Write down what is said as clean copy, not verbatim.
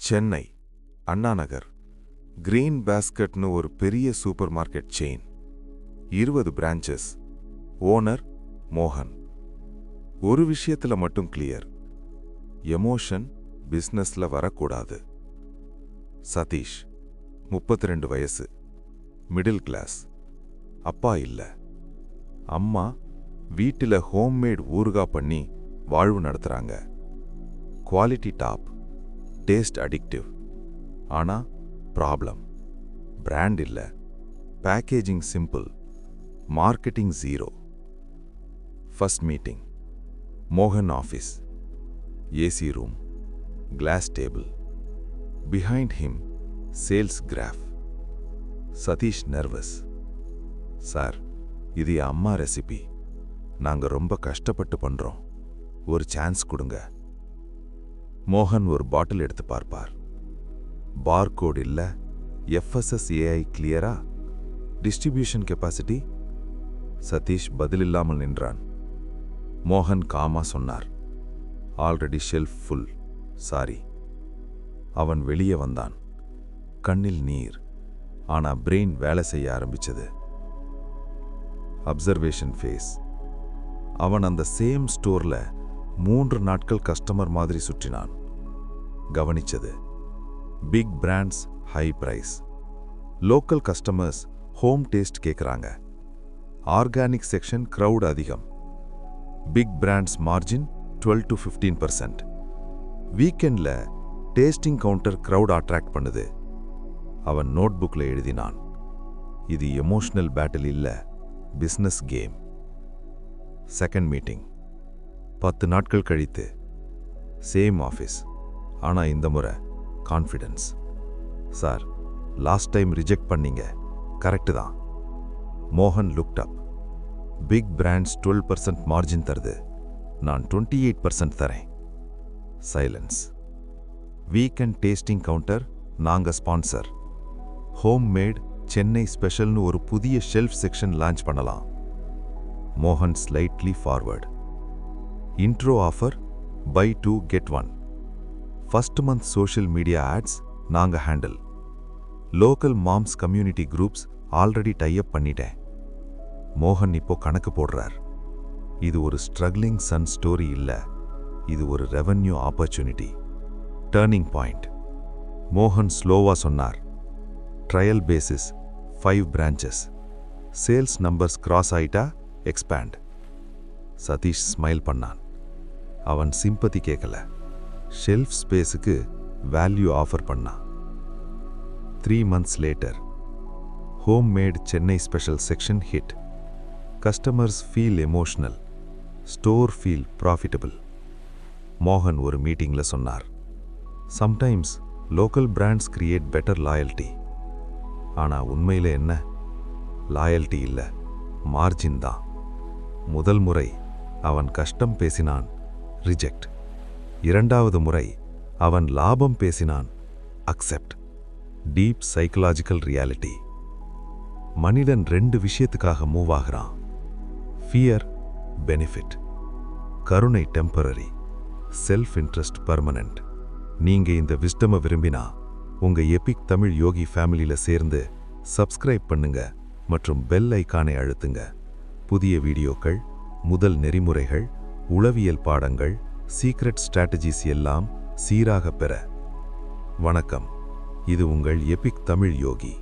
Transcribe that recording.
Chennai Anna Nagar green பாஸ்கெட்னு ஒரு பெரிய super market chain, 20 branches. Owner மோகன். ஒரு விஷயத்துல மட்டும் கிளியர், எமோஷன் பிசினஸ்ல வரக்கூடாது. சதீஷ், 32 வயசு, மிடில் கிளாஸ். அப்பா இல்ல, அம்மா வீட்டில் ஹோம்மேட் ஊறுகாய் பண்ணி வாழ்வு நடத்துறாங்க. Quality top, taste addictive. ஆனா ப்ராப்ளம், பிராண்ட் இல்ல, packaging simple, marketing zero. First meeting, மோகன் office, AC room, glass table. Behind him sales graph. Sathish nervous. Sir, இது என் அம்மா ரெசிபி, நாங்க ரொம்ப கஷ்டப்பட்டு பண்றோம், ஒரு சான்ஸ் கொடுங்க. மோகன் ஒரு பாட்டில் எடுத்து பார்ப்பார். பார்கோட் இல்ல, FSSAI கிளியரா, டிஸ்ட்ரிபியூஷன் கெப்பாசிட்டி. சதீஷ் பதிலில்லாமல் நின்றான். மோகன் காமா சொன்னார், ஆல்ரெடி ஷெல்ஃப் ஃபுல், சாரி. அவன் வெளியே வந்தான். கண்ணில் நீர், ஆனா பிரெயின் வேலை செய்ய ஆரம்பிச்சது. Observation phase. அவன் அந்த சேம் ஸ்டோர்ல 3 நாட்கள் கஸ்டமர் மாதிரி சுற்றினான். கவனிச்சது, big brands high price, local customers home taste கேட்குறாங்க, ஆர்கானிக் செக்ஷன் கிரவுட் அதிகம், பிக் பிராண்ட்ஸ் மார்ஜின் 12 to 15%. வீக்கெண்ட்ல டேஸ்டிங் கவுண்டர் கிரவுட் அட்ராக்ட் பண்ணுது. அவன் நோட்புக்ல எழுதினான், இது எமோஷனல் பேட்டில் இல்ல, பிசினஸ் கேம். செகண்ட் மீட்டிங், 10 நாட்கள் கழித்து, சேம் ஆஃபீஸ், ஆனா இந்த முறை confidence. Sir, last time reject பண்ணீங்க, கரெக்டு தான். மோகன் looked up. Big brands 12% margin தருது, நான் 28% தரேன். சைலன்ஸ். வீக்கெண்ட் டேஸ்டிங் கவுண்டர் நாங்க ஸ்பான்சர், ஹோம் மேட் சென்னை ஸ்பெஷல்னு ஒரு புதிய ஷெல்ஃப் செக்ஷன் லான்ச் பண்ணலாம். மோகன் slightly forward. Intro offer, buy 2 get 1. First month social media ads நாங்க handle. Local moms community groups already type பண்ணிட்டேன். மோகன் இப்போ கணக்கு போடுறார். இது ஒரு ஸ்ட்ரகிளிங் சன் ஸ்டோரி இல்ல, இது ஒரு ரெவென்யூ ஆப்பர்ச்சுனிட்டி. Turning point. மோகன் ஸ்லோவா சொன்னார், trial basis 5 branches, sales numbers cross ஆயிட்டா எக்ஸ்பேண்ட். சதீஷ் ஸ்மைல் பண்ணான். அவன் சிம்பதி கேட்கல, ஷெல்ஃப் ஸ்பேஸுக்கு வேல்யூ ஆஃபர் பண்ணான். 3 months later, home made Chennai special section hit. Customers feel emotional, store feel profitable. மோகன் ஒரு மீட்டிங்ல சொன்னார், sometimes local brands create better loyalty. ஆனா உண்மையில என்ன? லாயல்ட்டி இல்ல, மார்ஜின் தான். முதல் முறை அவன் கஷ்டம் பேசினான், ரிஜெக்ட். இரண்டாவது முறை அவன் லாபம் பேசினான், அக்செப்ட். Deep psychological reality. மனிதன் 2 விஷயத்துக்காக மூவ் ஆகிறான், ஃபியர், பெனிஃபிட். கருணை டெம்பரரி, செல்ஃப் இன்ட்ரெஸ்ட் பர்மனன்ட். நீங்க இந்த விஸ்டமை விரும்பினா உங்க எபிக் தமிழ் யோகி ஃபேமிலியில சேர்ந்து சப்ஸ்கிரைப் பண்ணுங்க மற்றும் பெல் ஐகானை அழுத்துங்க. புதிய வீடியோக்கள், முதல் நெறிமுறைகள், உளவியல் பாடங்கள், சீக்ரெட் ஸ்ட்ராட்டஜிஸ் எல்லாம் சீராக பெற. வணக்கம், இது உங்கள் எபிக் தமிழ் யோகி.